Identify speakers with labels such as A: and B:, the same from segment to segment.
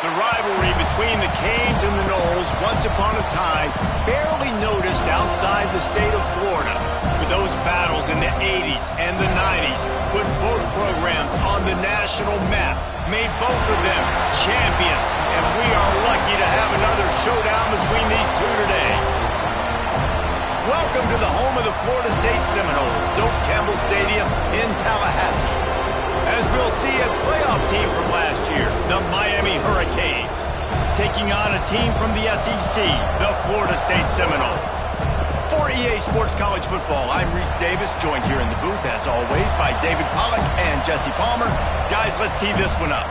A: The rivalry between the Canes and the Noles, once upon a time, barely noticed outside the state of Florida. But those battles in the 80s and the 90s put both programs on the national map, made both of them champions, and we are lucky to have another showdown between these two today. Welcome to the home of the Florida State Seminoles, Doak Campbell Stadium in Tallahassee. As we'll see a playoff team from last year, the Miami Hurricanes, taking on a team from the SEC, the Florida State Seminoles. For EA Sports College Football, I'm Reese Davis, joined here in the booth, as always, by David Pollack and Jesse Palmer. Guys, let's tee this one up.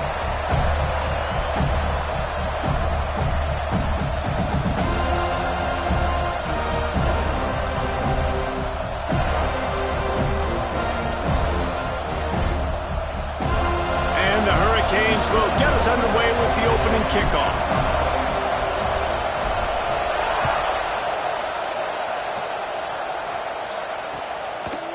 A: Will get us underway with the opening kickoff.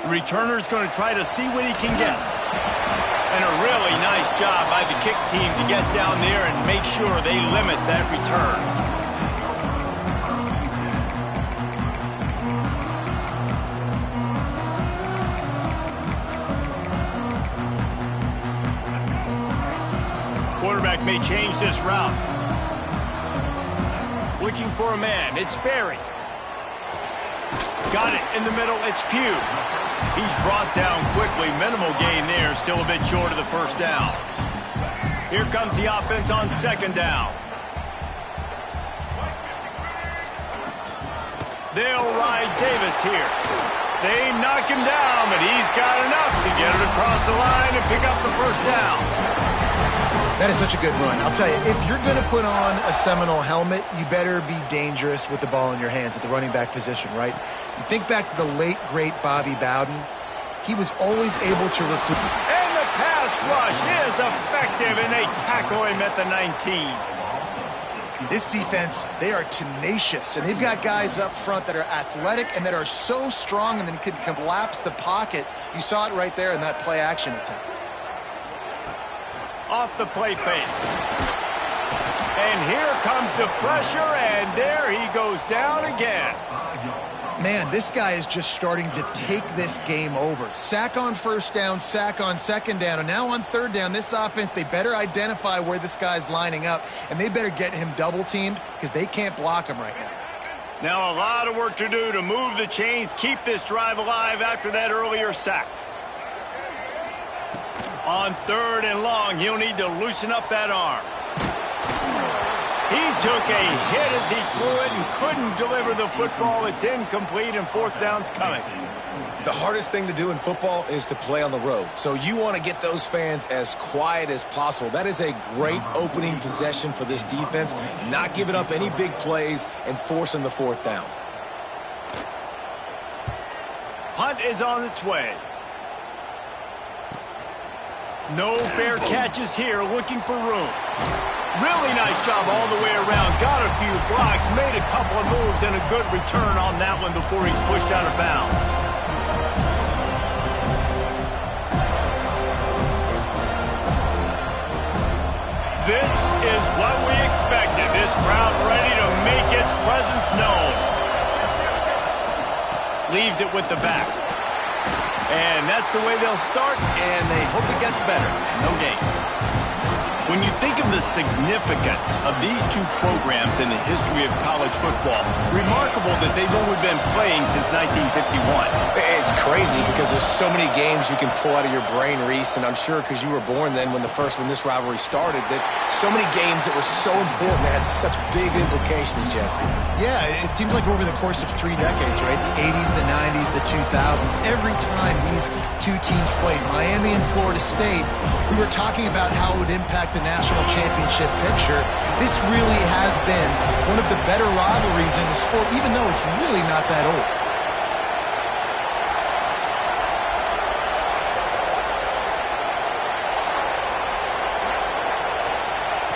A: The returner's going to try to see what he can get. And a really nice job by the kick team to get down there and make sure they limit that return. Quarterback may change this route. Looking for a man. It's Berry. Got it in the middle. It's Pugh. He's brought down quickly. Minimal gain there. Still a bit short of the first down. Here comes the offense on second down. They'll ride Davis here. They knock him down, but he's got enough to get it across the line and pick up the first down.
B: That is such a good run. I'll tell you, if you're going to put on a Seminole helmet, you better be dangerous with the ball in your hands at the running back position, right? You think back to the late, great Bobby Bowden. He was always able to recruit.
A: And the pass rush is effective, and they tackle him at the 19.
B: This defense, they are tenacious, and they've got guys up front that are athletic and that are so strong and then can collapse the pocket. You saw it right there in that play-action attempt.
A: Off the play fake. And here comes the pressure, and there he goes down again.
B: Man, this guy is just starting to take this game over. Sack on first down, sack on second down, and now on third down, this offense, they better identify where this guy's lining up, and they better get him double-teamed because they can't block him right now.
A: Now a lot of work to do to move the chains, keep this drive alive after that earlier sack. On third and long, he'll need to loosen up that arm. He took a hit as he threw it and couldn't deliver the football. It's incomplete, and fourth down's coming.
C: The hardest thing to do in football is to play on the road. So you want to get those fans as quiet as possible. That is a great opening possession for this defense. Not giving up any big plays and forcing the fourth down.
A: Punt is on its way. No fair catches here, looking for room. Really nice job all the way around. Got a few blocks, made a couple of moves, and a good return on that one before he's pushed out of bounds. This is what we expected. This crowd ready to make its presence known. Leaves it with the back. And that's the way they'll start, and they hope it gets better. No gain. When you think of the significance of these two programs in the history of college football, remarkable that they've only been playing since 1951.
C: It's crazy because there's so many games you can pull out of your brain, Reese, and I'm sure because you were born then when this rivalry started, that so many games that were so important, that had such big implications, Jesse.
B: Yeah, it seems like over the course of 3 decades, right? The 80s, the 90s, the 2000s, every time these two teams played, Miami and Florida State, we were talking about how it would impact the national championship picture. This really has been one of the better rivalries in the sport, even though it's really not that old.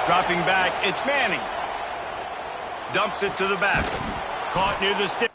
A: Dropping back, it's Manning. Dumps it to the back. Caught near the stick.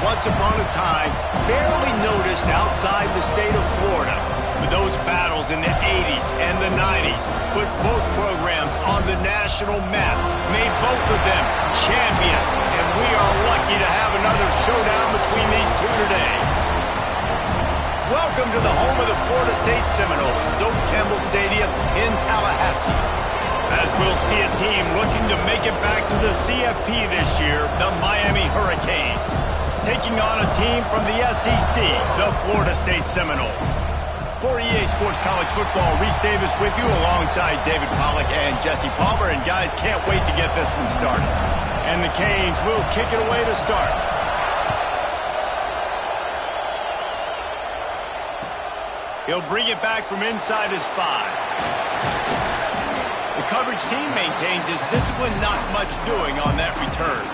A: once upon a time barely noticed outside the state of Florida. But those battles in the 80s and the 90s put both programs on the national map, made both of them champions, and we are lucky to have another showdown between these two today. Welcome to the home of the Florida State Seminoles, Doak Campbell Stadium in Tallahassee. As we'll see a team looking to make it back to the CFP this year, the Miami Hurricanes, taking on a team from the SEC, the Florida State Seminoles. For EA Sports College Football, Reese Davis with you alongside David Pollack and Jesse Palmer. And guys, can't wait to get this one started. And the Canes will kick it away to start. He'll bring it back from inside his 5. The coverage team maintains his discipline, not much doing on that return.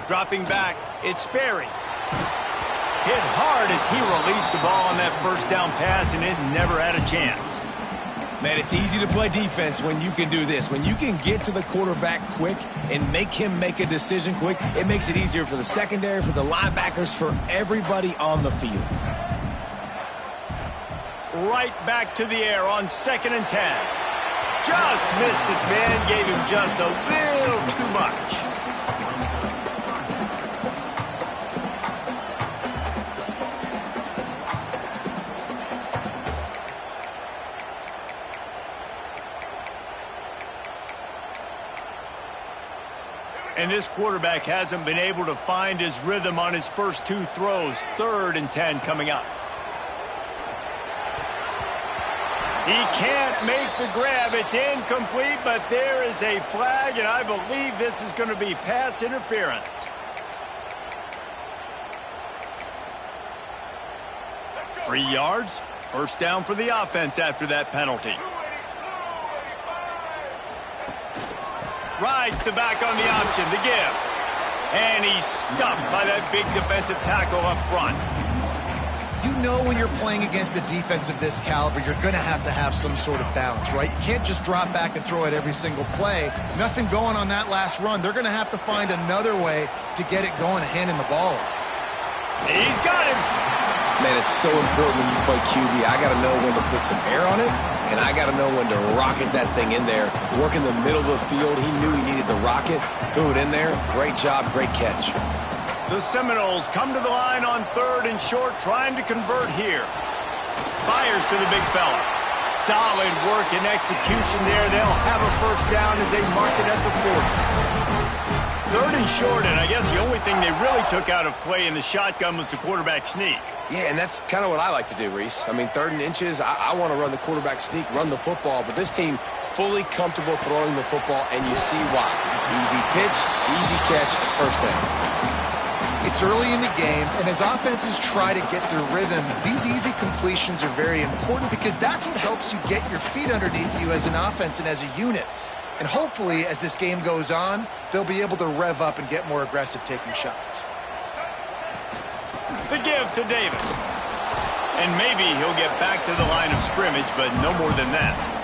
A: Dropping back, it's Sperry. Hit hard as he released the ball on that first down pass, and it never had a chance.
C: Man, it's easy to play defense when you can do this. When you can get to the quarterback quick and make him make a decision quick, it makes it easier for the secondary, for the linebackers, for everybody on the field.
A: Right back to the air on 2nd and 10. Just missed his man, gave him just a little too much. And this quarterback hasn't been able to find his rhythm on his first 2 throws. 3rd and 10 coming up. He can't make the grab. It's incomplete, but there is a flag, and I believe this is going to be pass interference. 3 yards. First down for the offense after that penalty. Rides the back on the option, the give. And he's stuffed by that big defensive tackle up front.
B: You know when you're playing against a defense of this caliber, you're going to have some sort of balance, right? You can't just drop back and throw it every single play. Nothing going on that last run. They're going to have to find another way to get it going and hand him the ball off.
A: He's got him.
C: Man, it's so important when you play QB. I got to know when to put some air on it, and I got to know when to rocket that thing in there. Work in the middle of the field. He knew he needed the rocket. Threw it in there. Great job, great catch.
A: The Seminoles come to the line on 3rd and short, trying to convert here. Fires to the big fella. Solid work and execution there. They'll have a first down as they mark it at the 40. 3rd and short, and I guess the only thing they really took out of play in the shotgun was the quarterback sneak.
C: Yeah, and that's kind of what I like to do, Reese. I mean, 3rd and inches, I want to run the quarterback sneak, run the football, but this team fully comfortable throwing the football, and you see why. Easy pitch, easy catch, first down.
B: It's early in the game, and as offenses try to get their rhythm, these easy completions are very important because that's what helps you get your feet underneath you as an offense and as a unit. And hopefully, as this game goes on, they'll be able to rev up and get more aggressive taking shots.
A: The give to Davis. And maybe he'll get back to the line of scrimmage, but no more than that.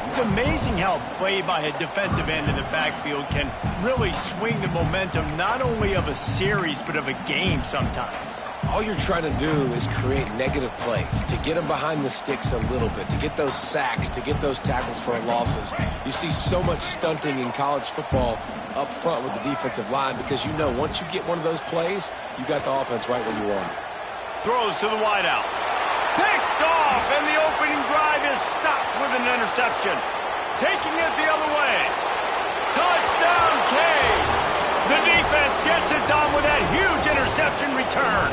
A: It's amazing how play by a defensive end in the backfield can really swing the momentum not only of a series, but of a game sometimes.
C: All you're trying to do is create negative plays, to get them behind the sticks a little bit, to get those sacks, to get those tackles for losses. You see so much stunting in college football up front with the defensive line because you know once you get one of those plays, you got the offense right where you want it.
A: Throws to the wideout. Picked off, and the opening drive is stopped with an interception. Taking it the other way. Touchdown, Canes! The defense gets it done with that huge interception return.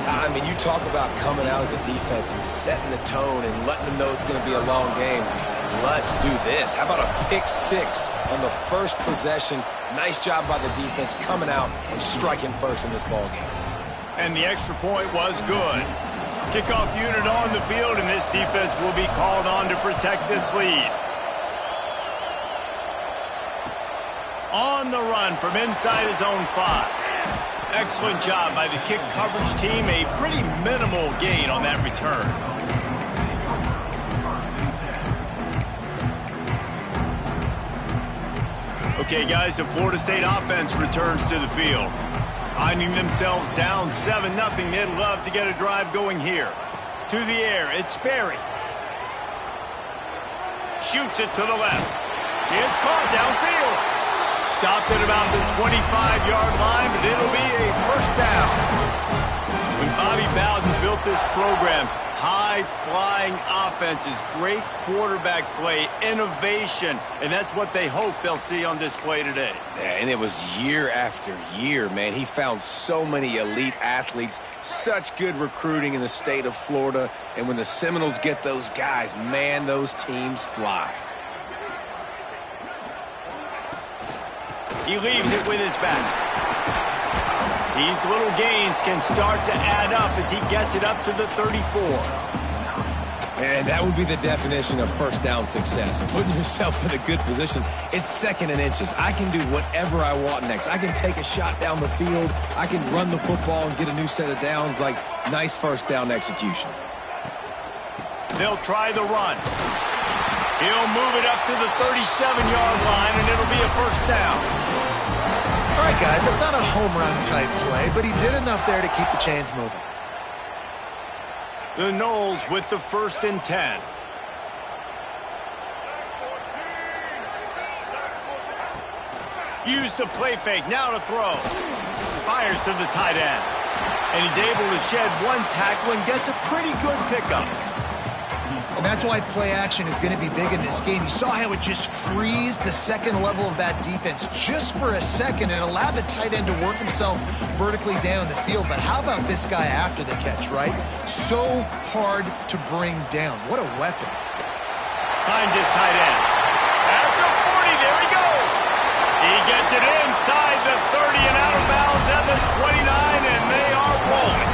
C: I mean, you talk about coming out as a defense and setting the tone and letting them know it's going to be a long game. Let's do this. How about a pick 6 on the first possession? Nice job by the defense coming out and striking first in this ball game.
A: And the extra point was good. Kickoff unit on the field, and this defense will be called on to protect this lead. On the run from inside his own 5. Excellent job by the kick coverage team. A pretty minimal gain on that return. Okay, guys, the Florida State offense returns to the field. Finding themselves down 7-0, they'd love to get a drive going here. To the air, it's Sperry. Shoots it to the left. It's caught downfield. Stopped at about the 25-yard line, but it'll be a first down. When Bobby Bowden built this program, high-flying offenses, great quarterback play, innovation, and that's what they hope they'll see on display today.
C: Yeah, and it was year after year, man. He found so many elite athletes, such good recruiting in the state of Florida, and when the Seminoles get those guys, man, those teams fly.
A: He leaves it with his back. These little gains can start to add up as he gets it up to the 34.
C: And that would be the definition of first down success. Putting yourself in a good position. It's 2nd and inches. I can do whatever I want next. I can take a shot down the field. I can run the football and get a new set of downs. Like, nice first down execution.
A: They'll try the run. He'll move it up to the 37-yard line, and it'll be a first down.
B: All right, guys, that's not a home run type play, but he did enough there to keep the chains moving.
A: The Noles with the 1st and 10. Use the play fake, now to throw. Fires to the tight end. And he's able to shed one tackle and gets a pretty good pickup.
B: And that's why play action is going to be big in this game. You saw how it just frees the second level of that defense just for a second and allowed the tight end to work himself vertically down the field. But how about this guy after the catch, right? So hard to bring down. What a weapon.
A: Finds his tight end. At the 40, there he goes. He gets it inside the 30 and out of bounds at the 29, and they are rolling.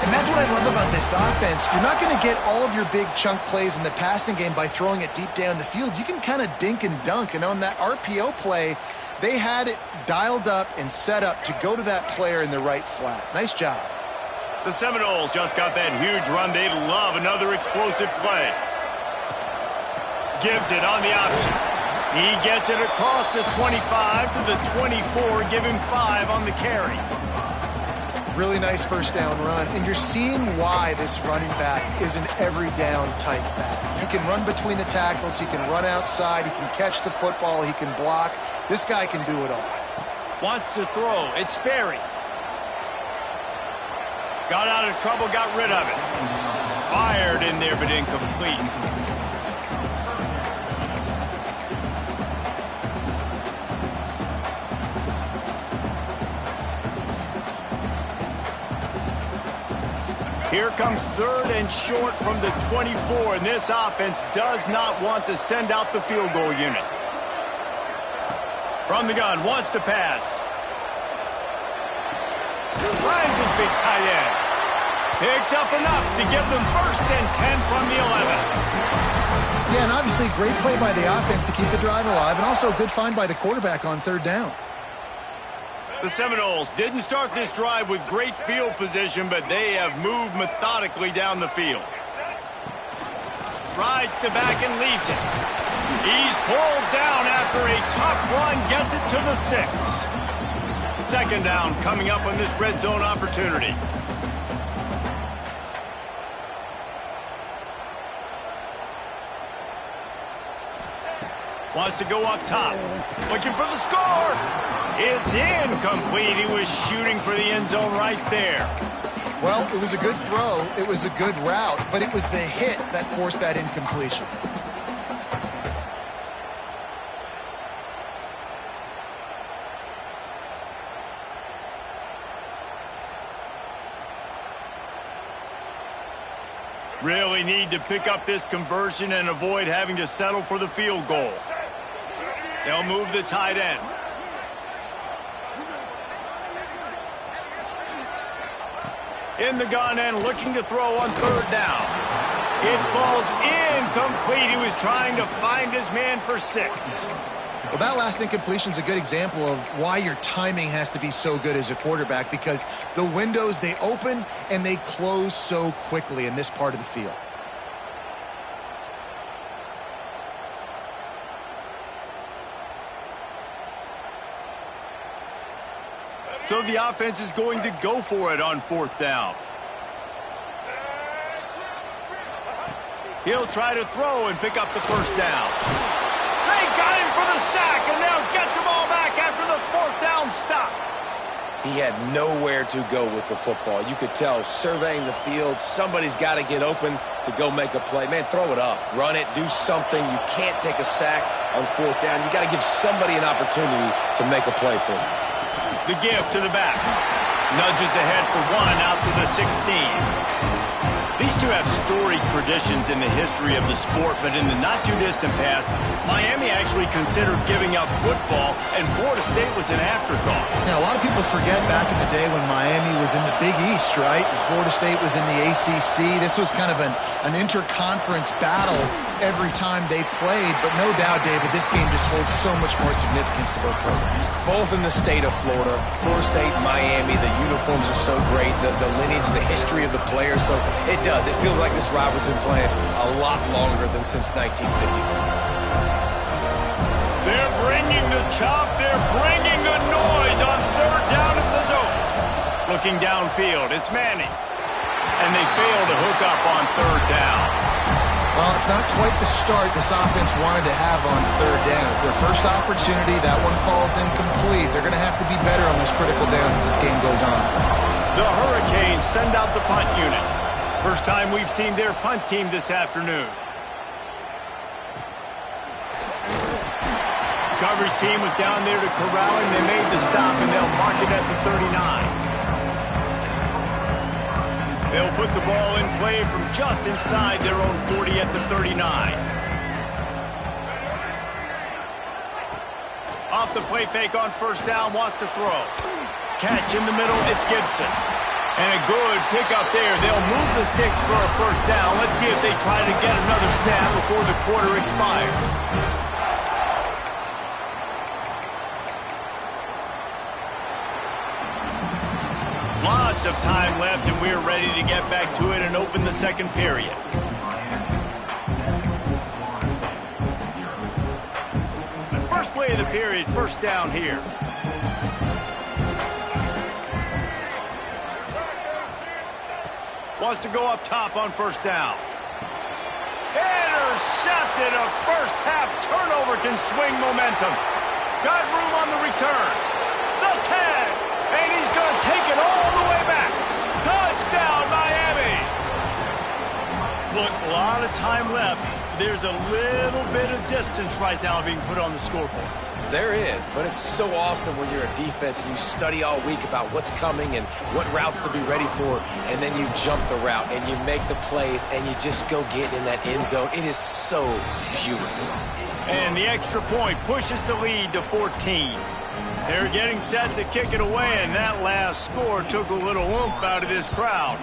B: And that's what I love about this offense. You're not going to get all of your big chunk plays in the passing game by throwing it deep down the field. You can kind of dink and dunk. And on that RPO play, they had it dialed up and set up to go to that player in the right flat. Nice job.
A: The Seminoles just got that huge run. They'd love another explosive play. Gives it on the option. He gets it across the 25 to the 24. Give him 5 on the carry.
B: Really nice first down run, and you're seeing why this running back is an every down type back. He can run between the tackles, he can run outside, he can catch the football, he can block. This guy can do it all.
A: Wants to throw. It's Sperry. Got out of trouble, got rid of it. Fired in there, but incomplete. Here comes 3rd and short from the 24, and this offense does not want to send out the field goal unit. From the gun, wants to pass. Finds his big tight end. Picks up enough to give them 1st and 10 from the 11.
B: Yeah, and obviously great play by the offense to keep the drive alive, and also a good find by the quarterback on 3rd down.
A: The Seminoles didn't start this drive with great field position, but they have moved methodically down the field. Rides the back and leaves it. He's pulled down after a tough run, gets it to the 6. 2nd down coming up on this red zone opportunity. Wants to go up top. Looking for the score. It's incomplete. He was shooting for the end zone right there.
B: Well, it was a good throw. It was a good route, but it was the hit that forced that incompletion.
A: Really need to pick up this conversion and avoid having to settle for the field goal. They'll move the tight end. In the gun and looking to throw on third down. It falls incomplete. He was trying to find his man for 6.
B: Well, that last incompletion is a good example of why your timing has to be so good as a quarterback, because the windows, they open and they close so quickly in this part of the field.
A: So the offense is going to go for it on 4th down. He'll try to throw and pick up the 1st down. They got him for the sack, and they'll get the ball back after the 4th down stop.
C: He had nowhere to go with the football. You could tell, surveying the field, somebody's got to get open to go make a play. Man, throw it up, run it, do something. You can't take a sack on 4th down. You got to give somebody an opportunity to make a play for you.
A: The give to the back. Nudges ahead for 1 out to the 16. These two have storied traditions in the history of the sport, but in the not-too-distant past, Miami actually considered giving up football, and Florida State was an afterthought.
B: Now, a lot of people forget back in the day when Miami was in the Big East, right? And Florida State was in the ACC. This was kind of an interconference battle every time they played, but no doubt, David, this game just holds so much more significance to both programs.
C: Both in the state of Florida, Florida State, Miami, the uniforms are so great, the lineage, the history of the players, so it does. It feels like this rivalry's been playing a lot longer than since 1950.
A: They're bringing the chop. They're bringing the noise on 3rd down at the Dome. Looking downfield, it's Manning. And they fail to hook up on 3rd down.
B: Well, it's not quite the start this offense wanted to have on 3rd down. It's their first opportunity. That one falls incomplete. They're going to have to be better on those critical downs as this game goes on.
A: The Hurricanes send out the punt unit. First time we've seen their punt team this afternoon. Coverage team was down there to corral him. They made the stop, and they'll mark it at the 39. They'll put the ball in play from just inside their own 40 at the 39. Off the play fake on 1st down, wants to throw. Catch in the middle, it's Gibson. And a good pickup there. They'll move the sticks for a 1st down. Let's see if they try to get another snap before the quarter expires. Lots of time left, and we're ready to get back to it and open the 2nd period. The first play of the period, 1st down here. Wants to go up top on 1st down. Intercepted. A first-half turnover can swing momentum. Got room on the return. The tag. And he's going to take it all the way back. Touchdown, Miami. Look, a lot of time left. There's a little bit of distance right now being put on the scoreboard.
C: There is, but it's so awesome when you're a defense and you study all week about what's coming and what routes to be ready for, and then you jump the route and you make the plays and you just go get in that end zone. It is so beautiful.
A: And the extra point pushes the lead to 14. They're getting set to kick it away, and that last score took a little oomph out of this crowd.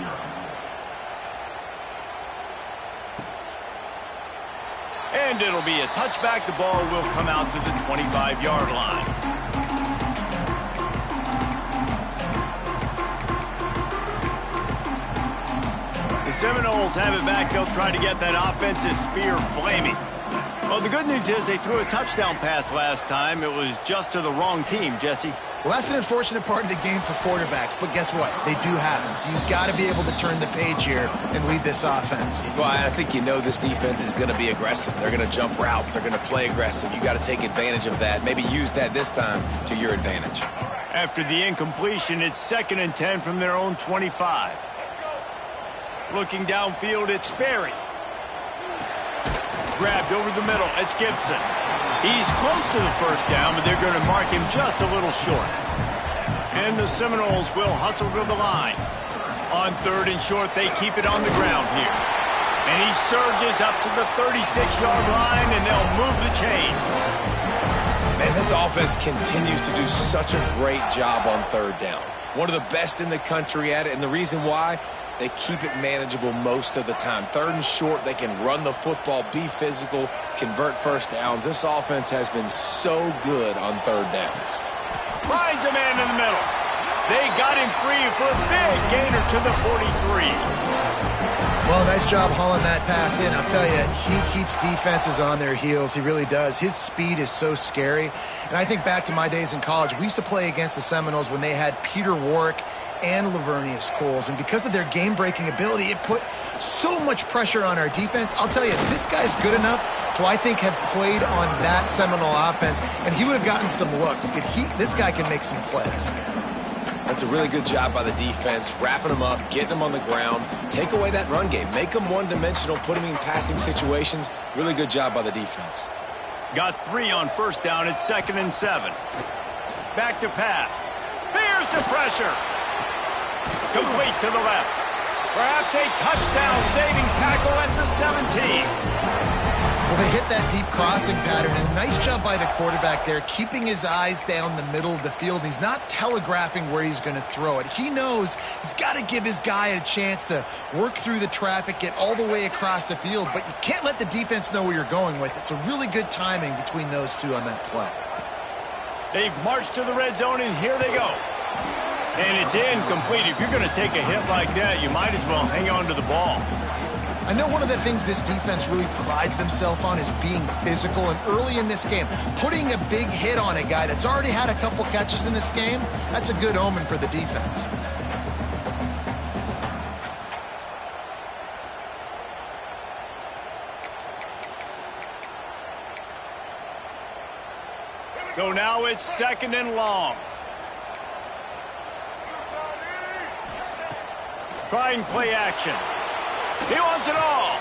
A: And it'll be a touchback. The ball will come out to the 25-yard line. The Seminoles have it back. They'll try to get that offensive spear flaming. Well, the good news is they threw a touchdown pass last time. It was just to the wrong team, Jesse.
B: Well, that's an unfortunate part of the game for quarterbacks, but guess what? They do happen. So you've got to be able to turn the page here and lead this offense.
C: Well, I think you know this defense is going to be aggressive. They're going to jump routes. They're going to play aggressive. You got to take advantage of that. Maybe use that this time to your advantage.
A: After the incompletion, it's 2nd and 10 from their own 25. Looking downfield, it's Sperry. Grabbed over the middle, it's Gibson. He's close to the 1st down, but they're going to mark him just a little short. And the Seminoles will hustle to the line. On 3rd and short, they keep it on the ground here. And he surges up to the 36-yard line, and they'll move the chain.
C: Man, And this offense continues to do such a great job on third down. One of the best in the country at it, and the reason why, they keep it manageable most of the time. Third and short, they can run the football, be physical, convert first downs. This offense has been so good on third downs.
A: Finds a man in the middle. They got him free for a big gainer to the 43.
B: Well, nice job hauling that pass in. I'll tell you, he keeps defenses on their heels. He really does. His speed is so scary. And I think back to my days in college. We used to play against the Seminoles when they had Peter Warrick and Lavernius Coles. And because of their game-breaking ability, it put so much pressure on our defense. I'll tell you, this guy's good enough to, I think, have played on that Seminole offense, and he would have gotten some looks. This guy can make some plays.
C: That's a really good job by the defense, wrapping them up, getting them on the ground, take away that run game, make them one-dimensional, put them in passing situations. Really good job by the defense.
A: Got 3 on first down at 2nd and 7. Back to pass. Here's the pressure. Complete to the left. Perhaps a touchdown-saving tackle at the 17.
B: Well, they hit that deep crossing pattern, and a nice job by the quarterback there, keeping his eyes down the middle of the field. He's not telegraphing where he's going to throw it. He knows he's got to give his guy a chance to work through the traffic, get all the way across the field, but you can't let the defense know where you're going with it. So really good timing between those two on that play.
A: They've marched to the red zone, and here they go. And it's incomplete. If you're going to take a hit like that, you might as well hang on to the ball.
B: I know one of the things this defense really prides themselves on is being physical, and early in this game, putting a big hit on a guy that's already had a couple catches in this game, that's a good omen for the defense.
A: So now it's 2nd and long. Trying play action. He wants it all.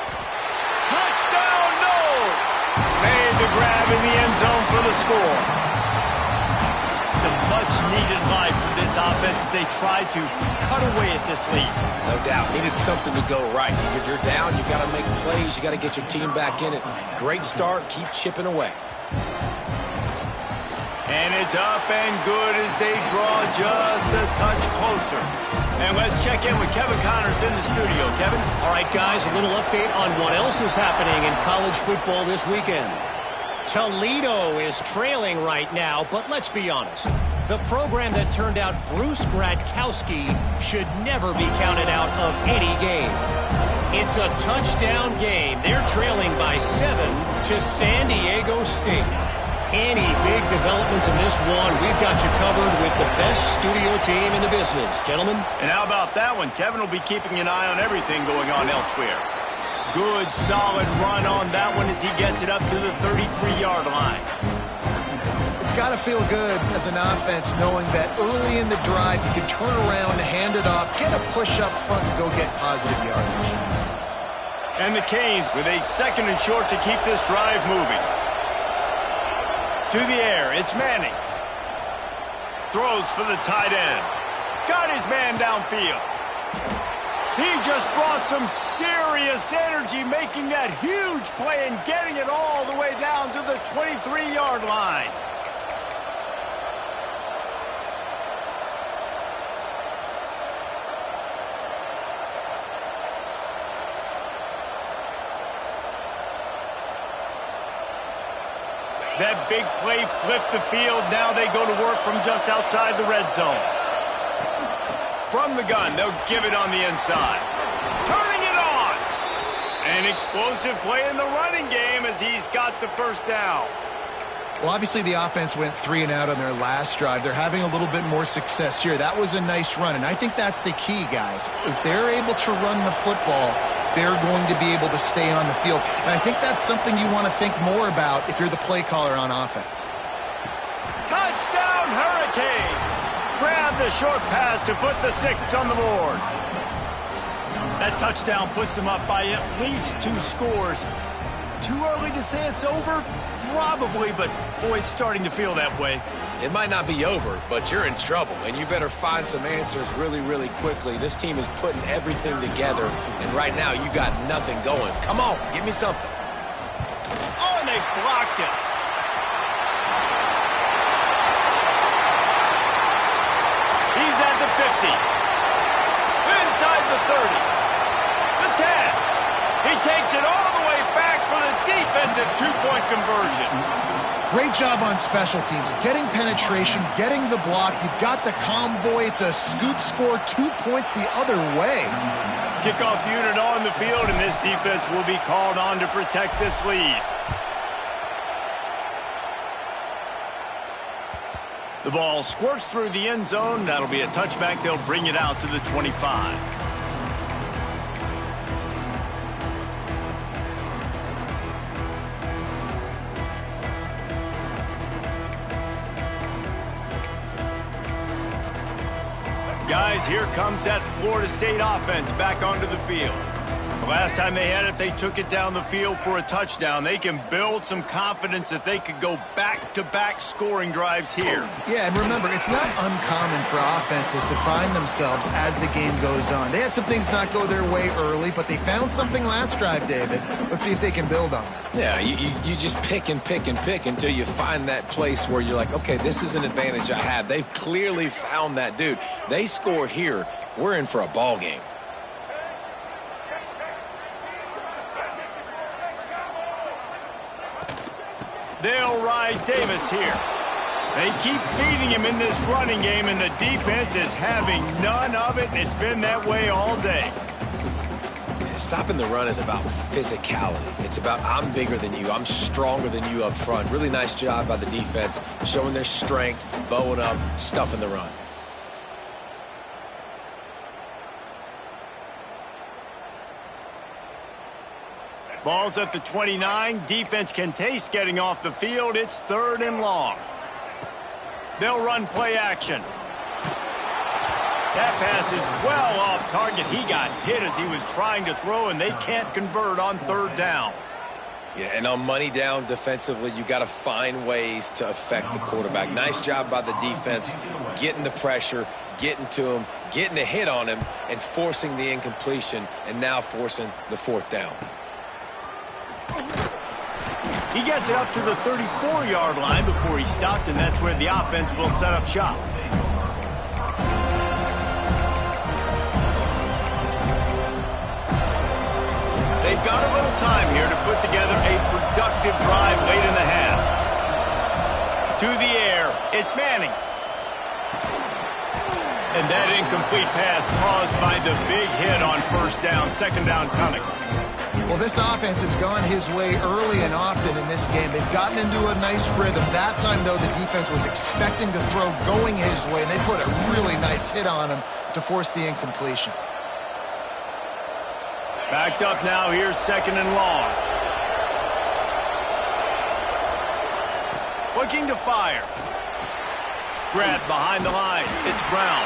A: Touchdown, no! Made the grab in the end zone for the score. It's a much-needed life for this offense as they try to cut away at this lead.
C: No doubt. Needed something to go right. You're down. You got to make plays. You got to get your team back in it. Great start. Keep chipping away.
A: And it's up and good as they draw just a touch closer. And let's check in with Kevin Connors in the studio. Kevin?
D: All right, guys, a little update on what else is happening in college football this weekend. Toledo is trailing right now, but let's be honest. The program that turned out Bruce Gradkowski should never be counted out of any game. It's a touchdown game. They're trailing by 7 to San Diego State. Any big developments in this one, we've got you covered with the best studio team in the business. Gentlemen?
A: And how about that one? Kevin will be keeping an eye on everything going on elsewhere. Good, solid run on that one as he gets it up to the 33-yard line.
B: It's got to feel good as an offense knowing that early in the drive you can turn around, hand it off, get a push up front, and go get positive yardage.
A: And the Canes with a 2nd and short to keep this drive moving. To the air, it's Manning. Throws for the tight end. Got his man downfield. He just brought some serious energy, making that huge play and getting it all the way down to the 23-yard line. That big play flipped the field. Now they go to work from just outside the red zone. From the gun, they'll give it on the inside. Turning it on. An explosive play in the running game as he's got the first down.
B: Well, obviously the offense went 3 and out on their last drive. They're having a little bit more success here. That was a nice run, and I think that's the key, guys. If they're able to run the football, they're going to be able to stay on the field. And I think that's something you want to think more about if you're the play caller on offense.
A: Touchdown, Hurricanes! Grab the short pass to put the 6 on the board. That touchdown puts them up by at least 2 scores. Too early to say it's over? Probably, but boy, it's starting to feel that way.
C: It might not be over, but you're in trouble, and you better find some answers really, really quickly. This team is putting everything together, and right now you got nothing going. Come on, give me something.
A: Oh, and they blocked it. Inside the 30. The 10. He takes it all the way back for the defensive two-point conversion.
B: Great job on special teams. Getting penetration, getting the block. You've got the convoy. It's a scoop score, 2 points the other way.
A: Kickoff unit on the field, and this defense will be called on to protect this lead. The ball squirts through the end zone. That'll be a touchback. They'll bring it out to the 25. Guys, here comes that Florida State offense back onto the field. The last time they had it, they took it down the field for a touchdown. They can build some confidence that they could go back-to-back scoring drives here.
B: Yeah, and remember, it's not uncommon for offenses to find themselves as the game goes on. They had some things not go their way early, but they found something last drive, David. Let's see if they can build on it.
C: Yeah, you just pick and pick and pick until you find that place where you're like, okay, this is an advantage I have. They've clearly found that, dude. They score here, we're in for a ball game.
A: They'll ride Davis here. They keep feeding him in this running game, and the defense is having none of it, and it's been that way all day.
C: Stopping the run is about physicality. It's about I'm bigger than you. I'm stronger than you up front. Really nice job by the defense, showing their strength, bowing up, stuffing the run.
A: Ball's at the 29. Defense can taste getting off the field. It's 3rd and long. They'll run play action. That pass is well off target. He got hit as he was trying to throw, and they can't convert on 3rd down.
C: Yeah, and on money down defensively, you got to find ways to affect the quarterback. Nice job by the defense, getting the pressure, getting to him, getting a hit on him, and forcing the incompletion, and now forcing the 4th down.
A: He gets it up to the 34-yard line before he stopped, and that's where the offense will set up shop. They've got a little time here to put together a productive drive late in the half. To the air, it's Manning. And that incomplete pass caused by the big hit on 1st down, 2nd down coming.
B: Well, this offense has gone his way early and often in this game. They've gotten into a nice rhythm. That time, though, the defense was expecting to throw going his way, and they put a really nice hit on him to force the incompletion.
A: Backed up now. Here's 2nd and long. Looking to fire. Grab behind the line. It's Brown.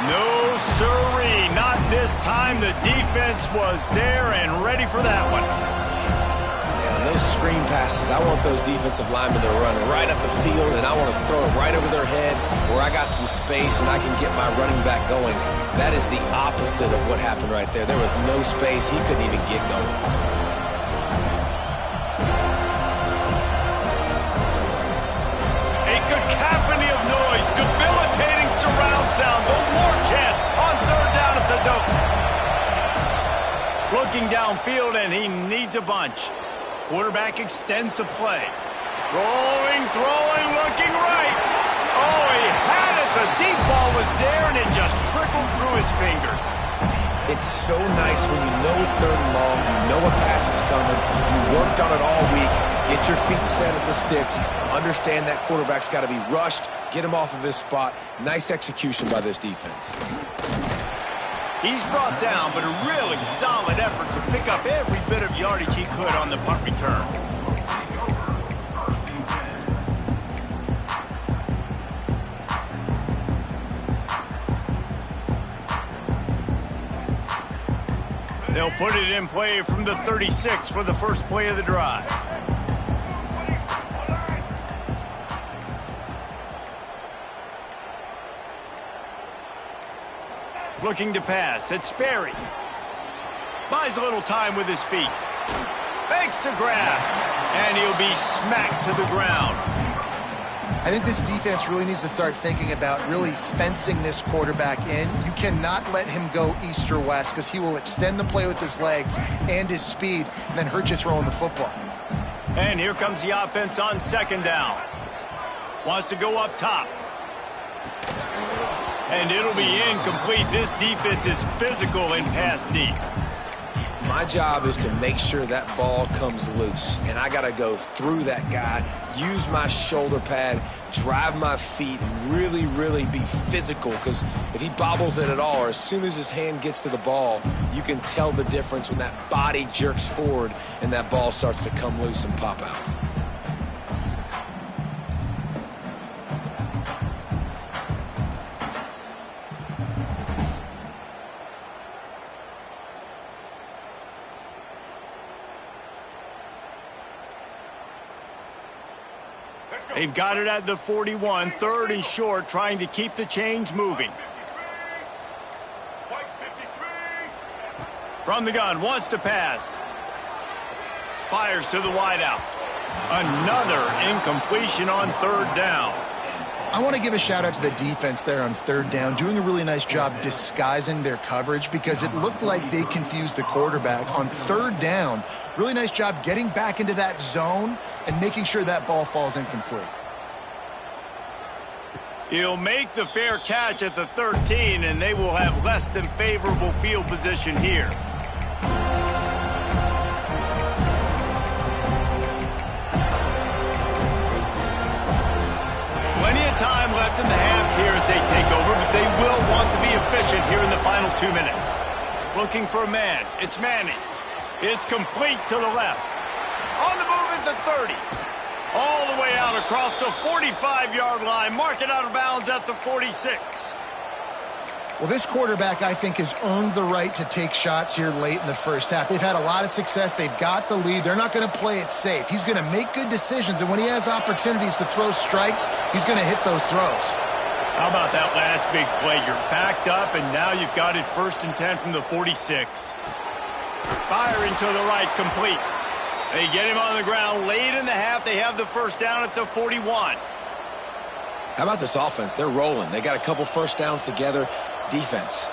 A: No, sirree, not this time. The defense was there and ready for that one.
C: Man, those screen passes, I want those defensive linemen to run right up the field, and I want to throw it right over their head where I got some space and I can get my running back going. That is the opposite of what happened right there. There was no space. He couldn't even get going.
A: Debilitating surround sound. The war chant on 3rd down at the Dome. Looking downfield, and he needs a bunch. Quarterback extends the play. Rolling, throwing, looking right. Oh, he had it. The deep ball was there, and it just trickled through his fingers.
C: It's so nice when you know it's 3rd and long, you know a pass is coming, you worked on it all week, get your feet set at the sticks, understand that quarterback's got to be rushed, get him off of his spot. Nice execution by this defense.
A: He's brought down, but a really solid effort to pick up every bit of yardage he could on the punt return. They'll put it in play from the 36 for the first play of the drive. Looking to pass. It's Sperry. Buys a little time with his feet. Fakes to grab. And he'll be smacked to the ground.
B: I think this defense really needs to start thinking about really fencing this quarterback in. You cannot let him go east or west because he will extend the play with his legs and his speed and then hurt you throwing the football.
A: And here comes the offense on second down. Wants to go up top. And it'll be incomplete. This defense is physical and pass deep.
C: My job is to make sure that ball comes loose, and I got to go through that guy, use my shoulder pad, drive my feet, and really, really be physical, because if he bobbles it at all, or as soon as his hand gets to the ball, you can tell the difference when that body jerks forward and that ball starts to come loose and pop out.
A: They've got it at the 41, third and short, trying to keep the chains moving. From the gun, wants to pass. Fires to the wideout. Another incompletion on third down.
B: I want to give a shout out to the defense there on third down, doing a really nice job disguising their coverage because it looked like they confused the quarterback on third down. Really nice job getting back into that zone and making sure that ball falls incomplete.
A: He'll make the fair catch at the 13, and they will have less than favorable field position here. Plenty of time left in the half here as they take over, but they will want to be efficient here in the final 2 minutes. Looking for a man. It's Manning. It's complete to the left. On the move at the 30. All the way out across the 45-yard line. Mark it out of bounds at the 46.
B: Well, this quarterback, I think, has earned the right to take shots here late in the first half. They've had a lot of success. They've got the lead. They're not going to play it safe. He's going to make good decisions, and when he has opportunities to throw strikes, he's going to hit those throws.
A: How about that last big play? You're backed up, and now you've got it 1st and 10 from the 46. Firing to the right, complete. They get him on the ground late in the half. They have the first down at the 41.
C: How about this offense? They're rolling. They got a couple first downs together. Defense.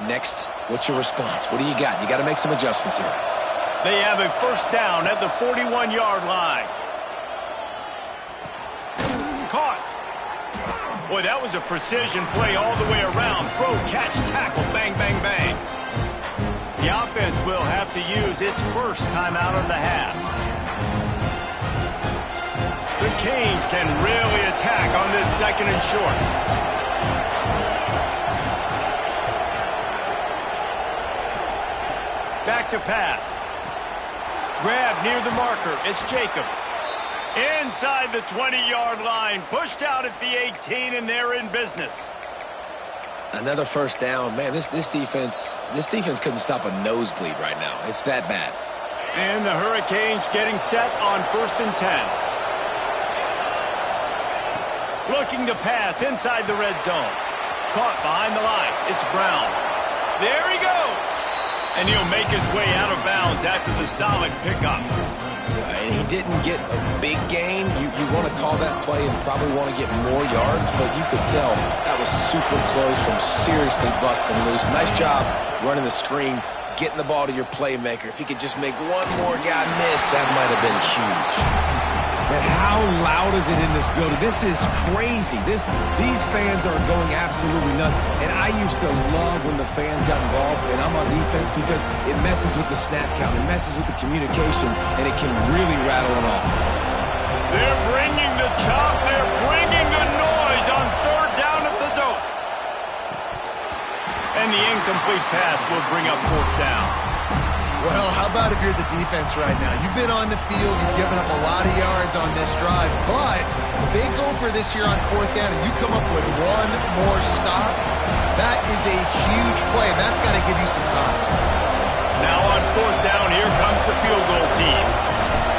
C: Next, what's your response? What do you got? You got to make some adjustments here.
A: They have a first down at the 41-yard line. Caught. Boy, that was a precision play all the way around. Throw, catch, tackle, bang, bang, bang. The offense will have to use its first timeout of the half. The Canes can really attack on this 2nd and short. Back to pass. Grab near the marker. It's Jacobs. Inside the 20-yard line. Pushed out at the 18, and they're in business.
C: Another first down. Man, this defense couldn't stop a nosebleed right now. It's that bad.
A: And the Hurricanes getting set on 1st and 10. Looking to pass inside the red zone. Caught behind the line. It's Brown. There he goes. And he'll make his way out of bounds after the solid pickup.
C: And he didn't get a big gain. You want to call that play and probably want to get more yards, but you could tell that was super close from seriously busting loose. Nice job running the screen, getting the ball to your playmaker. If he could just make one more guy miss, that might have been huge.
E: And how loud is it in this building? This is crazy. These fans are going absolutely nuts. And I used to love when the fans got involved, and I'm on defense because it messes with the snap count. It messes with the communication, and it can really rattle an offense.
A: They're bringing the chop. They're bringing the noise on 3rd down at the dope. And the incomplete pass will bring up 4th down.
B: Well, how about if you're the defense right now? You've been on the field, you've given up a lot of yards on this drive, but if they go for this here on 4th down and you come up with one more stop, that is a huge play, and that's got to give you some confidence.
A: Now on 4th down, here comes the field goal team.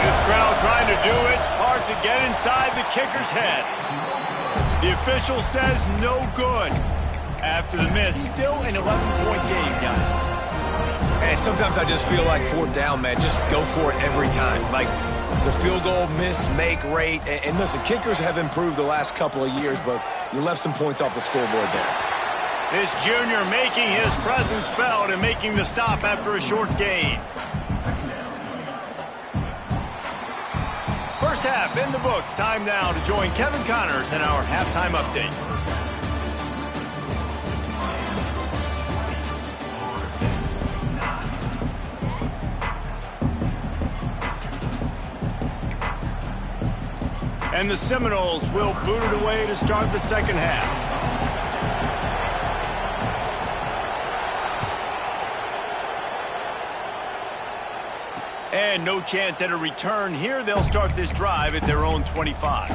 A: This crowd trying to do its part to get inside the kicker's head. The official says no good. After the miss, still an 11-point game, guys.
C: And sometimes I just feel like 4th down, man, just go for it every time. Like, The field goal miss-make rate. And listen, kickers have improved the last couple of years, but you left some points off the scoreboard there.
A: This junior making his presence felt and making the stop after a short gain. First half in the books. Time now to join Kevin Connors in our halftime update. And the Seminoles will boot it away to start the second half. And no chance at a return here. They'll start this drive at their own 25.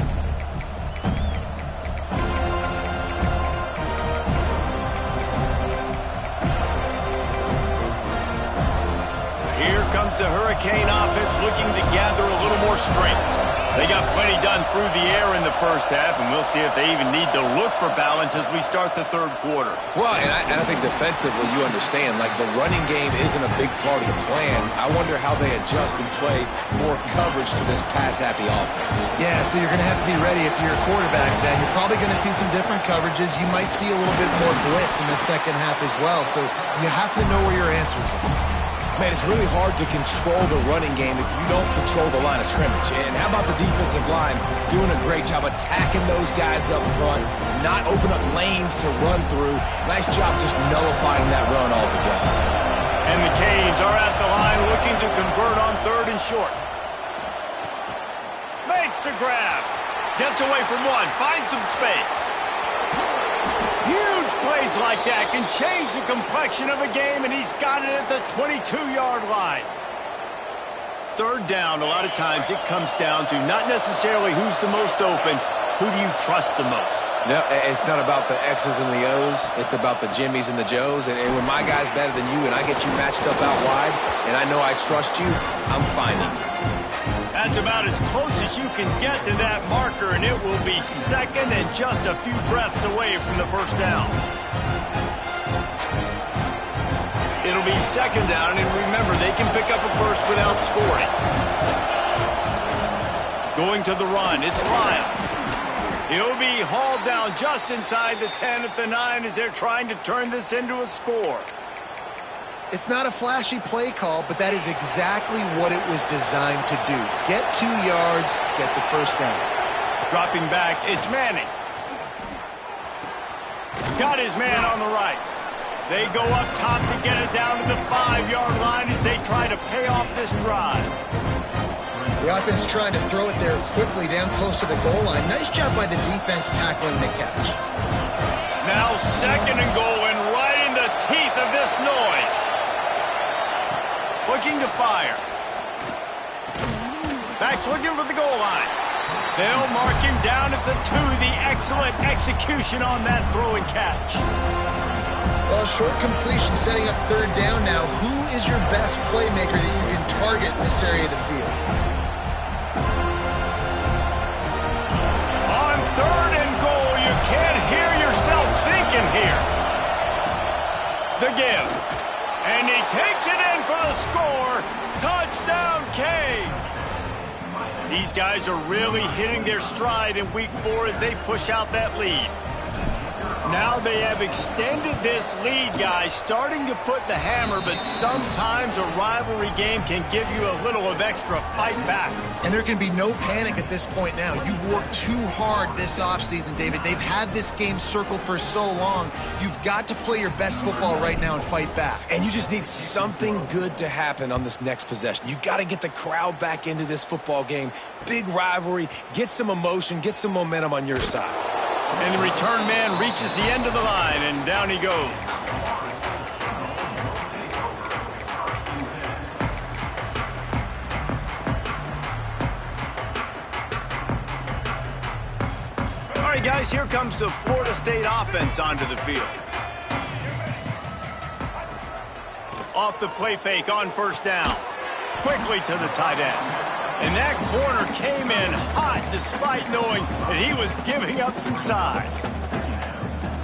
A: Here comes the Hurricane offense looking to gather a little more strength. They got plenty done through the air in the first half, and we'll see if they even need to look for balance as we start the third quarter.
C: Well, and I think defensively, you understand, like the running game isn't a big part of the plan. I wonder how they adjust and play more coverage to this pass-happy offense.
B: Yeah, so you're going to have to be ready if you're a quarterback, Ben. You're probably going to see some different coverages. You might see a little bit more blitz in the second half as well, so you have to know where your answers are.
C: Man, it's really hard to control the running game if you don't control the line of scrimmage. And how about the defensive line doing a great job attacking those guys up front, not open up lanes to run through. Nice job just nullifying that run altogether.
A: And the Canes are at the line looking to convert on third and short. Makes the grab. Gets away from one. Finds some space. Huge plays like that can change the complexion of a game, and he's got it at the 22-yard line. Third down, a lot of times it comes down to not necessarily who's the most open, who do you trust the most?
C: No, it's not about the X's and the O's. It's about the Jimmies and the Joes. And when my guy's better than you and I get you matched up out wide, and I know I trust you, I'm finding you.
A: That's about as close as you can get to that marker, and it will be second and just a few breaths away from the first down. It'll be second down, and remember, they can pick up a first without scoring. Going to the run, it's Lyle. He'll be hauled down just inside the 10 at the 9 as they're trying to turn this into a score.
B: It's not a flashy play call, but that is exactly what it was designed to do. Get 2 yards, get the first down.
A: Dropping back, it's Manning. Got his man on the right. They go up top to get it down to the 5-yard line as they try to pay off this drive.
B: The offense trying to throw it there quickly down close to the goal line. Nice job by the defense tackling the catch.
A: Now second and goal, and right in the teeth of this noise. Looking to fire. Backs looking for the goal line. They'll mark him down at the 2. The excellent execution on that throw and catch.
B: Well, short completion setting up third down now. Who is your best playmaker that you can target in this area of the field?
A: On third and goal, you can't hear yourself thinking here. The give. And he takes it in for the score. Touchdown, Canes. These guys are really hitting their stride in week 4 as they push out that lead. Now they have extended this lead, guys, starting to put the hammer, but sometimes a rivalry game can give you a little of extra fight back.
B: And there can be no panic at this point now. You've worked too hard this offseason, David. They've had this game circled for so long. You've got to play your best football right now and fight back.
C: And you just need something good to happen on this next possession. You got to get the crowd back into this football game. Big rivalry. Get some emotion. Get some momentum on your side.
A: And the return man reaches the end of the line, and down he goes. All right, guys, here comes the Florida State offense onto the field. Off the play fake on first down. Quickly to the tight end. And that corner came in hot despite knowing that he was giving up some size.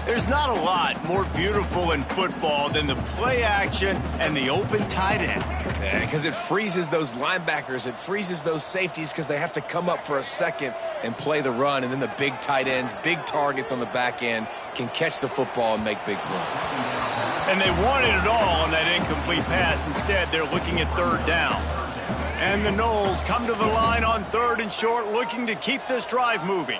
A: There's not a lot more beautiful in football than the play action and the open tight end.
C: Because it freezes those linebackers. It freezes those safeties because they have to come up for a second and play the run. And then the big tight ends, big targets on the back end can catch the football and make big plays.
A: And they wanted it all on that incomplete pass. Instead, they're looking at third down. And the Noles come to the line on 3rd and short, looking to keep this drive moving.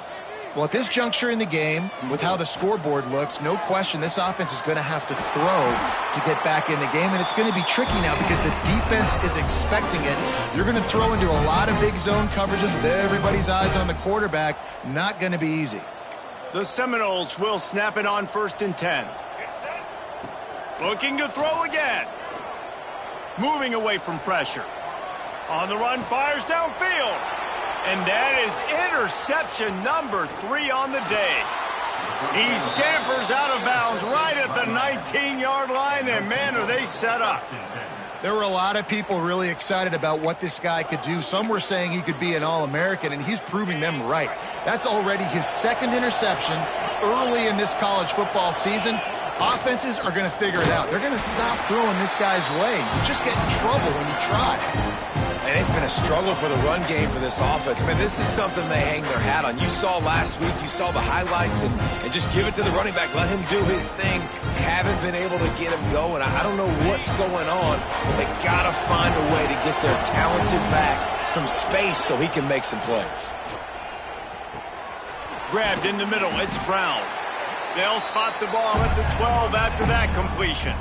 B: Well, at this juncture in the game, with how the scoreboard looks, no question this offense is going to have to throw to get back in the game, and it's going to be tricky now because the defense is expecting it. You're going to throw into a lot of big zone coverages with everybody's eyes on the quarterback. Not going to be easy.
A: The Seminoles will snap it on 1st and 10. Looking to throw again. Moving away from pressure. On the run, fires downfield. And that is interception number 3 on the day. He scampers out of bounds right at the 19-yard line, and man, are they set up.
B: There were a lot of people really excited about what this guy could do. Some were saying he could be an All-American, and he's proving them right. That's already his 2nd interception early in this college football season. Offenses are going to figure it out. They're going to stop throwing this guy's way. You just get in trouble when you try.
C: And it's been a struggle for the run game for this offense. Man, this is something they hang their hat on. You saw last week, you saw the highlights, and just give it to the running back. Let him do his thing. Haven't been able to get him going. I don't know what's going on, but they got to find a way to get their talented back some space so he can make some plays.
A: Grabbed in the middle, it's Brown. They'll spot the ball at the 12 after that completion.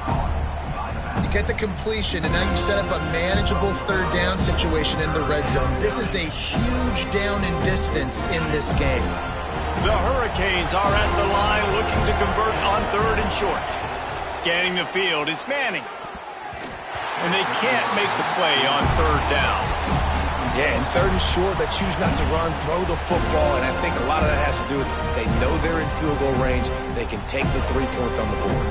B: You get the completion, and now you set up a manageable 3rd down situation in the red zone. This is a huge down in distance in this game.
A: The Hurricanes are at the line looking to convert on 3rd and short. Scanning the field, it's Manning. And they can't make the play on 3rd down.
C: Yeah, and 3rd and short, they choose not to run, throw the football, and I think a lot of that has to do with they know they're in field goal range. They can take the 3 points on the board.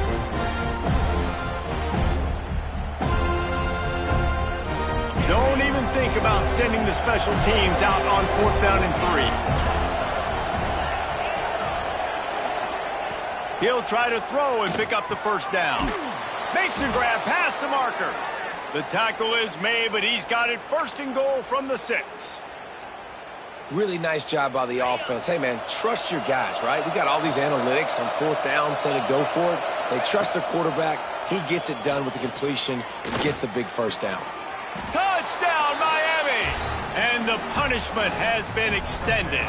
A: Don't even think about sending the special teams out on 4th down and 3. He'll try to throw and pick up the 1st down. Makes a grab past the marker. The tackle is made, but he's got it 1st and goal from the 6.
C: Really nice job by the offense. Hey, man, trust your guys, right? We got all these analytics on 4th down, say to go for it. They trust their quarterback. He gets it done with the completion and gets the big 1st down.
A: Touchdown, Miami! And the punishment has been extended.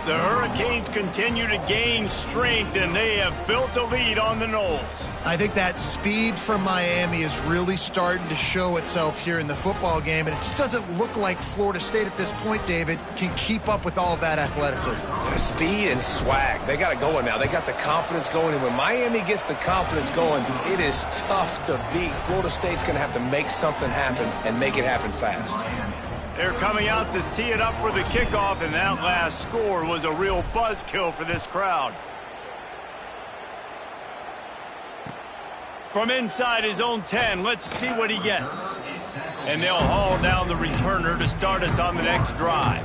A: The Hurricanes continue to gain strength, and they have built a lead on the Noles.
B: I think that speed from Miami is really starting to show itself here in the football game, and it just doesn't look like Florida State at this point, David, can keep up with all of that athleticism.
C: Speed and swag. They got it going now. They got the confidence going, and when Miami gets the confidence going, it is tough to beat. Florida State's going to have to make something happen and make it happen fast.
A: They're coming out to tee it up for the kickoff, and that last score was a real buzzkill for this crowd. From inside his own 10, let's see what he gets. And they'll haul down the returner to start us on the next drive.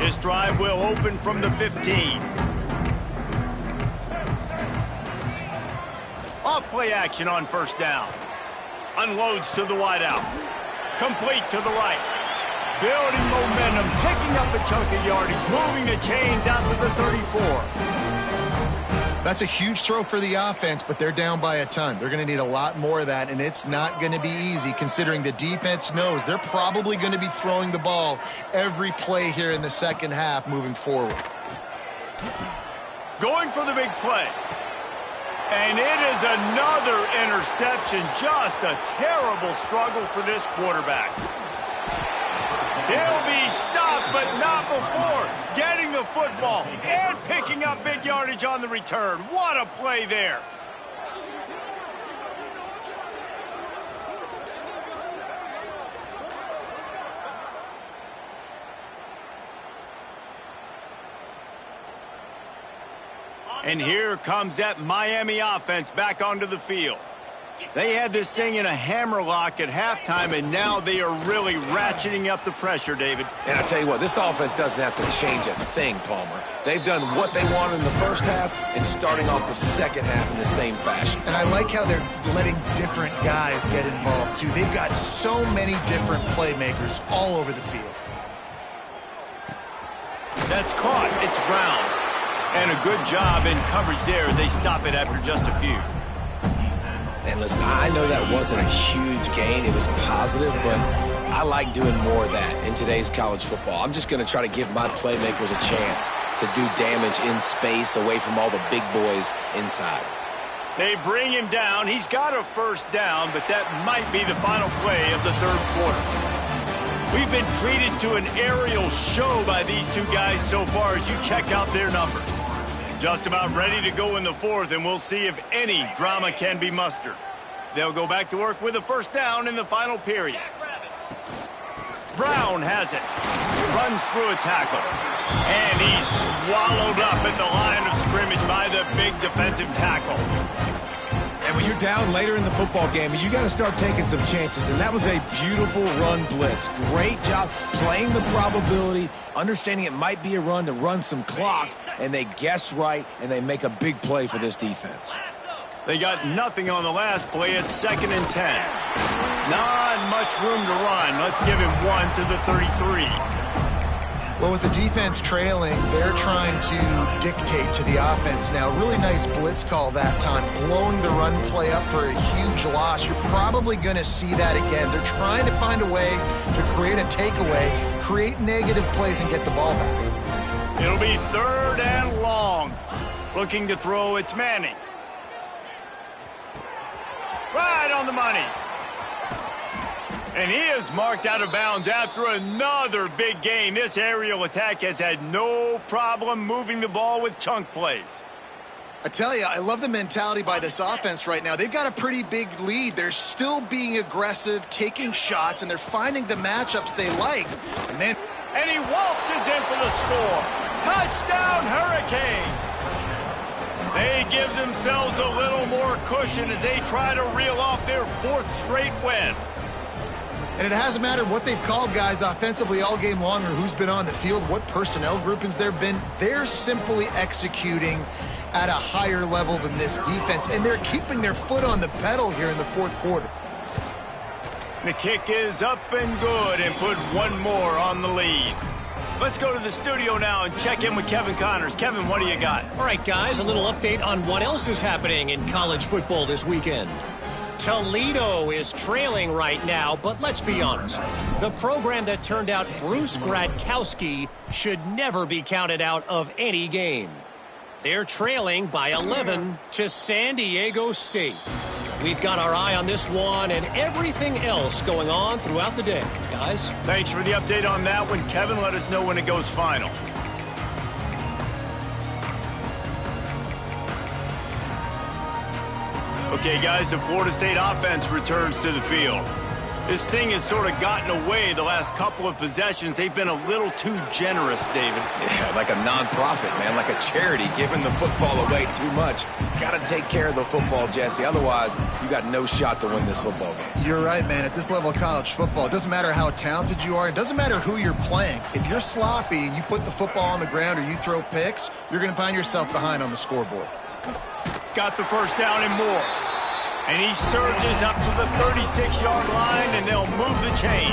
A: This drive will open from the 15. Off play action on 1st down. Unloads to the wideout. Complete to the right. Building momentum, picking up a chunk of yardage, moving the chains out to the 34.
B: That's a huge throw for the offense, but they're down by a ton. They're going to need a lot more of that, and it's not going to be easy considering the defense knows they're probably going to be throwing the ball every play here in the 2nd half moving forward.
A: Going for the big play. And it is another interception. Just a terrible struggle for this quarterback. He'll be stopped, but not before getting the football and picking up big yardage on the return. What a play there. And here comes that Miami offense back onto the field. They had this thing in a hammerlock at halftime, and now they are really ratcheting up the pressure, David.
C: And I tell you what, this offense doesn't have to change a thing, Palmer. They've done what they wanted in the first half and starting off the second half in the same fashion.
B: And I like how they're letting different guys get involved, too. They've got so many different playmakers all over the field.
A: That's caught. It's Brown. And a good job in coverage there as they stop it after just a few.
C: And listen, I know that wasn't a huge gain. It was positive, but I like doing more of that in today's college football. I'm just going to try to give my playmakers a chance to do damage in space away from all the big boys inside.
A: They bring him down. He's got a first down, but that might be the final play of the third quarter. We've been treated to an aerial show by these two guys so far as you check out their numbers. Just about ready to go in the fourth, and we'll see if any drama can be mustered. They'll go back to work with a first down in the final period. Brown has it. Runs through a tackle. And he's swallowed up at the line of scrimmage by the big defensive tackle.
E: And when you're down later in the football game, you got to start taking some chances. And that was a beautiful run blitz. Great job playing the probability, understanding it might be a run to run some clock, and they guess right, and they make a big play for this defense.
A: They got nothing on the last play. It's 2nd and 10. Not much room to run. Let's give him 1 to the 33.
B: Well, with the defense trailing, they're trying to dictate to the offense now. Really nice blitz call that time, blowing the run play up for a huge loss. You're probably going to see that again. They're trying to find a way to create a takeaway, create negative plays, and get the ball back.
A: It'll be 3rd and long. Looking to throw, it's Manning. Right on the money. And he is marked out of bounds after another big gain. This aerial attack has had no problem moving the ball with chunk plays.
B: I tell you, I love the mentality by this offense right now. They've got a pretty big lead. They're still being aggressive, taking shots, and they're finding the matchups they like.
A: And he waltzes in for the score. Touchdown, Hurricanes! They give themselves a little more cushion as they try to reel off their 4th straight win.
B: And it hasn't mattered what they've called guys offensively all game long or who's been on the field, what personnel groupings there have been. They're simply executing at a higher level than this defense, and they're keeping their foot on the pedal here in the 4th quarter.
A: The kick is up and good and put one more on the lead. Let's go to the studio now and check in with Kevin Connors. Kevin, what do you got?
D: All right, guys, a little update on what else is happening in college football this weekend. Toledo is trailing right now, but let's be honest. The program that turned out Bruce Gradkowski should never be counted out of any game. They're trailing by 11 to San Diego State. We've got our eye on this one and everything else going on throughout the day. Guys?
A: Thanks for the update on that one, Kevin. Let us know when it goes final. Okay, guys, the Florida State offense returns to the field. This thing has sort of gotten away the last couple of possessions. They've been a little too generous, David.
C: Yeah, like a nonprofit, man, like a charity, giving the football away too much. Got to take care of the football, Jesse. Otherwise, you got no shot to win this football game.
B: You're right, man. At this level of college football, it doesn't matter how talented you are. It doesn't matter who you're playing. If you're sloppy and you put the football on the ground or you throw picks, you're going to find yourself behind on the scoreboard.
A: Got the first down and more. And he surges up to the 36-yard line, and they'll move the chain.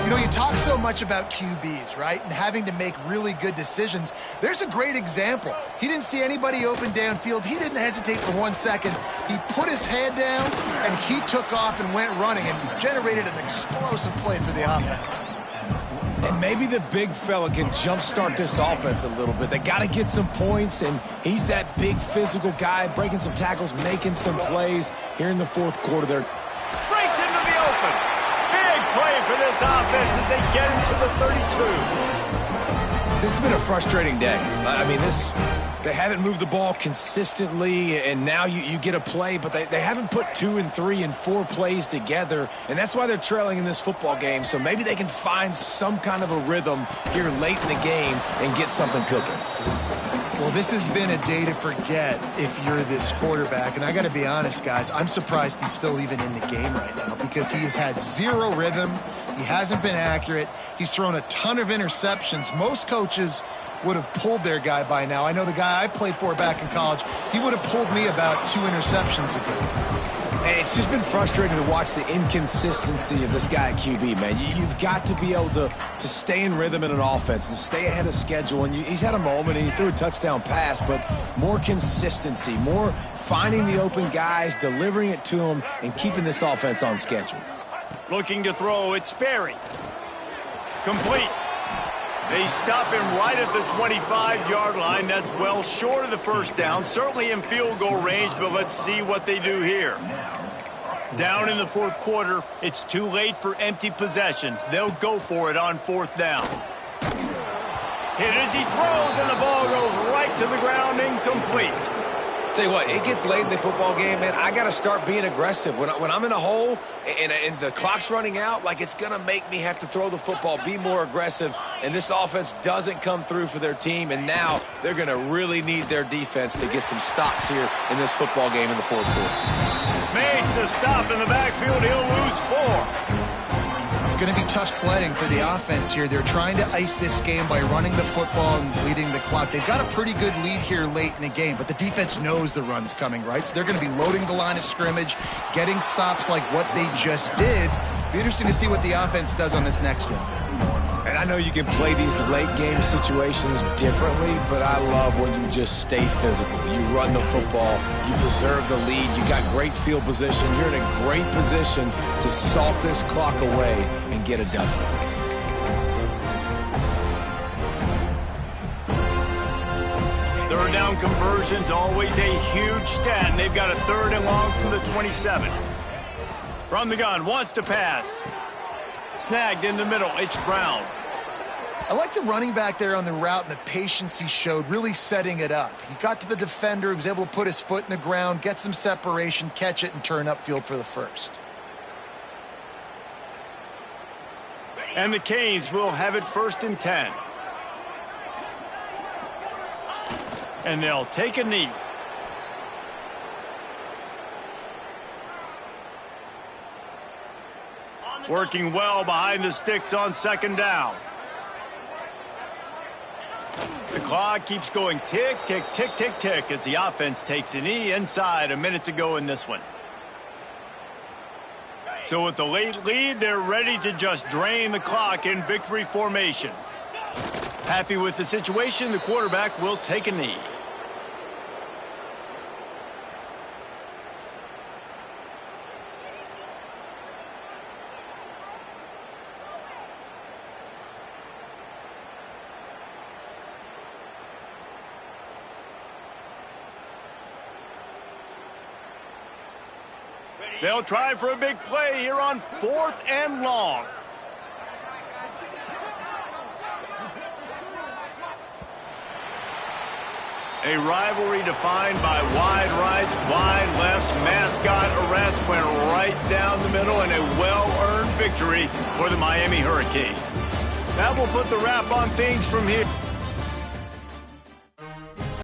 B: You know, you talk so much about QBs, right, and having to make really good decisions. There's a great example. He didn't see anybody open downfield. He didn't hesitate for 1 second. He put his head down, and he took off and went running and generated an explosive play for the offense.
E: And maybe the big fella can jumpstart this offense a little bit. They got to get some points, and he's that big physical guy, breaking some tackles, making some plays here in the 4th quarter. There
A: breaks into the open. Big play for this offense as they get into the 32.
E: This has been a frustrating day. I mean, they haven't moved the ball consistently, and now you get a play, but they haven't put 2 and 3 and 4 plays together, and that's why they're trailing in this football game. So maybe they can find some kind of a rhythm here late in the game and get something cooking.
B: Well, this has been a day to forget if you're this quarterback. And I got to be honest, guys, I'm surprised he's still even in the game right now because he has had zero rhythm. He hasn't been accurate. He's thrown a ton of interceptions. Most coaches would have pulled their guy by now. I know the guy I played for back in college, he would have pulled me about 2 interceptions ago.
C: And it's just been frustrating to watch the inconsistency of this guy at QB, man. You've got to be able to stay in rhythm in an offense and stay ahead of schedule. And he's had a moment, and he threw a touchdown pass, but more consistency, more finding the open guys, delivering it to them, and keeping this offense on schedule.
A: Looking to throw, it's Sperry. Complete. They stop him right at the 25-yard line. That's well short of the first down. Certainly in field goal range, but let's see what they do here. Down in the fourth quarter, it's too late for empty possessions. They'll go for it on fourth down. Hit as he throws, and the ball goes right to the ground, incomplete.
C: Tell you what, it gets late in the football game, man. I got to start being aggressive. When I'm in a hole and the clock's running out, like it's going to make me have to throw the football, be more aggressive, and this offense doesn't come through for their team, and now they're going to really need their defense to get some stops here in this football game in the fourth quarter.
A: Makes a stop in the backfield. He'll lose 4.
B: It's going to be tough sledding for the offense here. They're trying to ice this game by running the football and bleeding the clock. They've got a pretty good lead here late in the game, but the defense knows the run's coming, right? So they're going to be loading the line of scrimmage, getting stops like what they just did. Be interesting to see what the offense does on this next one.
C: And I know you can play these late game situations differently, but I love when you just stay physical. You run the football, you preserve the lead, you got great field position. You're in a great position to salt this clock away and get a W.
A: Third down conversions, always a huge stat, and they've got a 3rd and long from the 27. From the gun, wants to pass. Snagged in the middle, it's Brown.
B: I like the running back there on the route and the patience he showed, really setting it up. He got to the defender, he was able to put his foot in the ground, get some separation, catch it, and turn upfield for the first.
A: And the Canes will have it 1st and 10. And they'll take a knee. Working well behind the sticks on 2nd down. The clock keeps going tick, tick, tick, tick, tick as the offense takes a knee inside. A minute to go in this one. So with the late lead, they're ready to just drain the clock in victory formation. Happy with the situation, the quarterback will take a knee. They'll try for a big play here on 4th and long. A rivalry defined by wide rights, wide lefts, mascot arrest went right down the middle, and a well-earned victory for the Miami Hurricanes. That will put the wrap on things from here.